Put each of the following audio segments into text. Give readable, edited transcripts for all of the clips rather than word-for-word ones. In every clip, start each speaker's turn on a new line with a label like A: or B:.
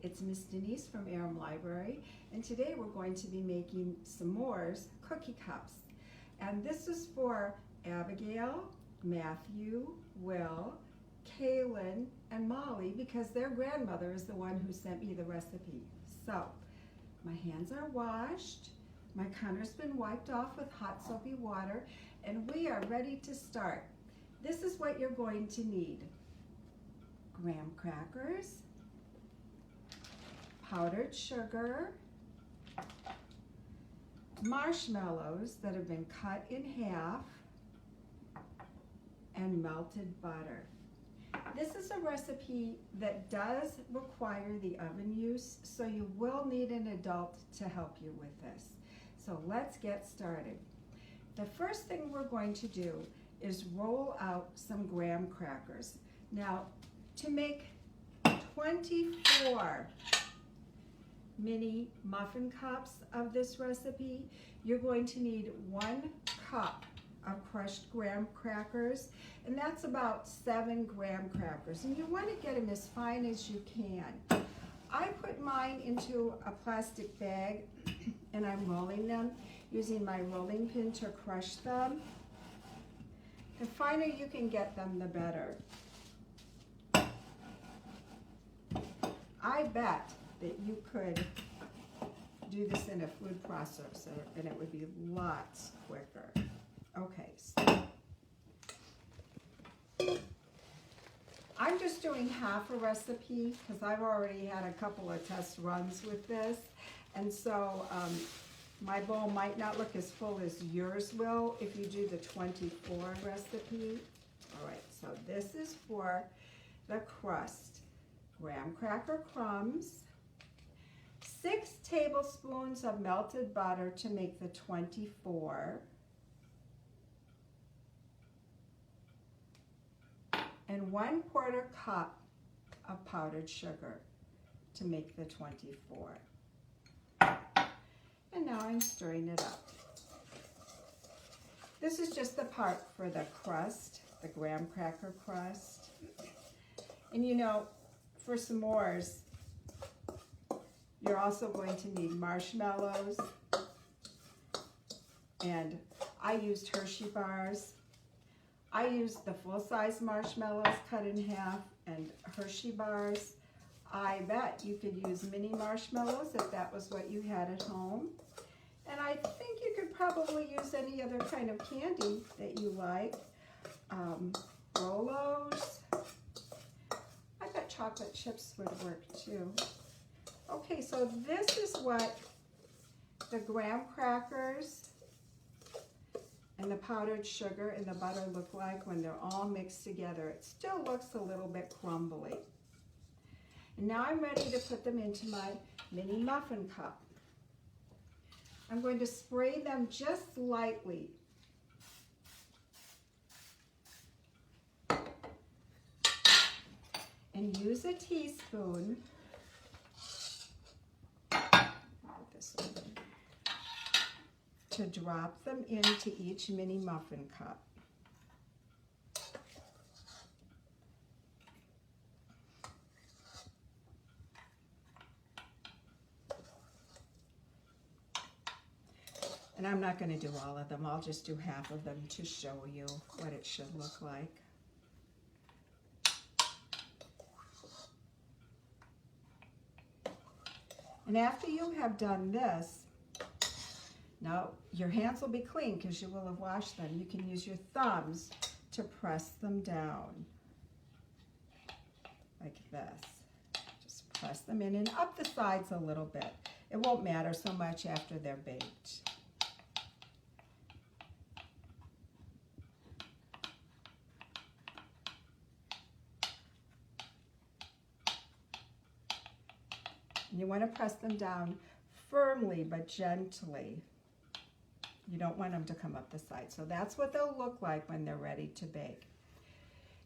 A: it's Miss Denise from Aram Library, and today we're going to be making s'mores cookie cups. And this is for Abigail, Matthew, Will, Kaylin, and Molly because their grandmother is the one who sent me the recipe. So, my hands are washed, my counter's been wiped off with hot soapy water, and we are ready to start. This is what you're going to need: graham crackers, powdered sugar, marshmallows that have been cut in half, and melted butter. This is a recipe that does require the oven use, so you will need an adult to help you with this. So let's get started. The first thing we're going to do is roll out some graham crackers. Now, to make 24 mini muffin cups of this recipe, you're going to need 1 cup of crushed graham crackers, and that's about 7 graham crackers, and you want to get them as fine as you can. I put mine into a plastic bag and I'm rolling them using my rolling pin to crush them. The finer you can get them, the better. I bet that you could do this in a food processor and it would be lots quicker. Okay, so I'm just doing half a recipe because I've already had a couple of test runs with this, and so my bowl might not look as full as yours will if you do the 24 recipe. All right, so this is for the crust: graham cracker crumbs, 6 tablespoons of melted butter to make the 24, and 1/4 cup of powdered sugar to make the 24. And now I'm stirring it up. This is just the part for the crust, the graham cracker crust. And you know, for s'mores, you're also going to need marshmallows. And I used Hershey bars. I used the full-size marshmallows cut in half and Hershey bars. I bet you could use mini marshmallows if that was what you had at home. And I think you could probably use any other kind of candy that you like. Rolos. I bet chocolate chips would work too. Okay, so this is what the graham crackers and the powdered sugar and the butter look like when they're all mixed together. It still looks a little bit crumbly. And now I'm ready to put them into my mini muffin cup. I'm going to spray them just lightly. And use a teaspoon. This one, to drop them into each mini muffin cup. And I'm not going to do all of them. I'll just do half of them to show you what it should look like. And after you have done this, now your hands will be clean because you will have washed them. You can use your thumbs to press them down like this. Just press them in and up the sides a little bit. It won't matter so much after they're baked. And you want to press them down firmly but gently. You don't want them to come up the side. So that's what they'll look like when they're ready to bake.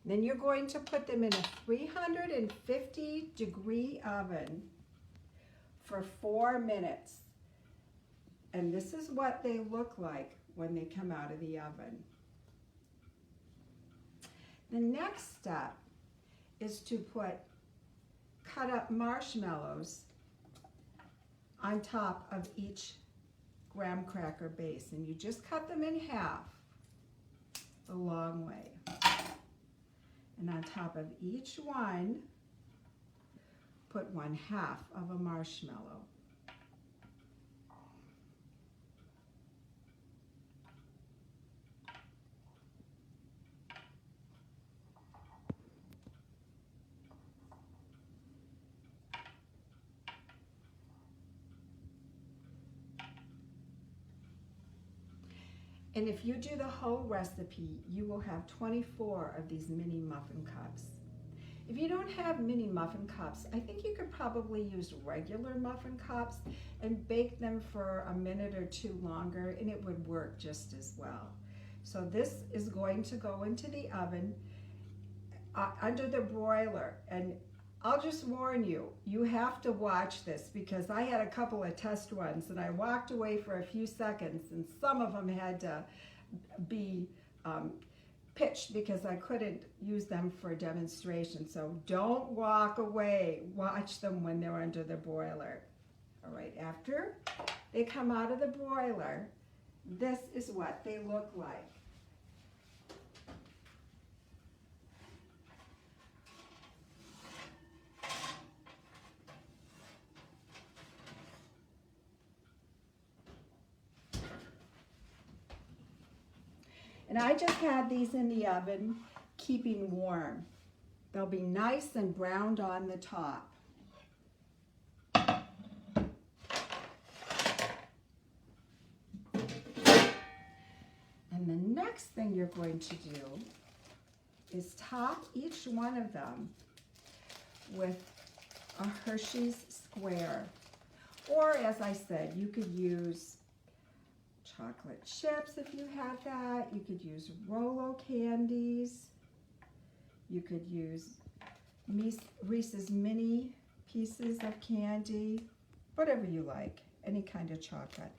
A: Then you're going to put them in a 350-degree oven for 4 minutes. And this is what they look like when they come out of the oven. The next step is to put cut up marshmallows on top of each graham cracker base, and you just cut them in half the long way. And on top of each one, put 1/2 of a marshmallow. And if you do the whole recipe, you will have 24 of these mini muffin cups. If you don't have mini muffin cups, I think you could probably use regular muffin cups and bake them for a minute or two longer, and it would work just as well. So this is going to go into the oven under the broiler, and I'll just warn you, you have to watch this because I had a couple of test runs and I walked away for a few seconds and some of them had to be pitched because I couldn't use them for a demonstration. So don't walk away. Watch them when they're under the broiler. All right, after they come out of the broiler, this is what they look like. And I just had these in the oven, keeping warm. They'll be nice and browned on the top. And the next thing you're going to do is top each one of them with a Hershey's square. Or as I said, you could use chocolate chips if you have that. You could use Rolo candies. You could use Reese's mini pieces of candy, whatever you like, any kind of chocolate.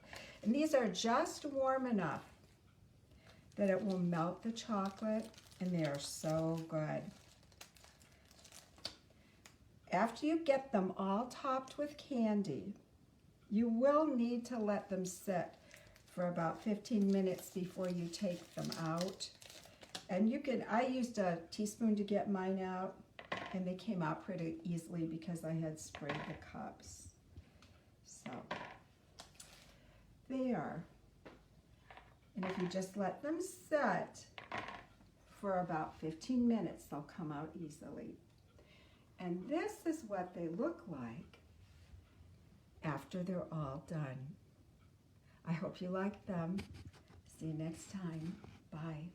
A: And these are just warm enough that it will melt the chocolate, and they are so good. After you get them all topped with candy, you will need to let them sit for about 15 minutes before you take them out. And you can, I used a teaspoon to get mine out, and they came out pretty easily because I had sprayed the cups. So, there. And if you just let them sit for about 15 minutes, they'll come out easily. And this is what they look like after they're all done. I hope you like them. See you next time. Bye.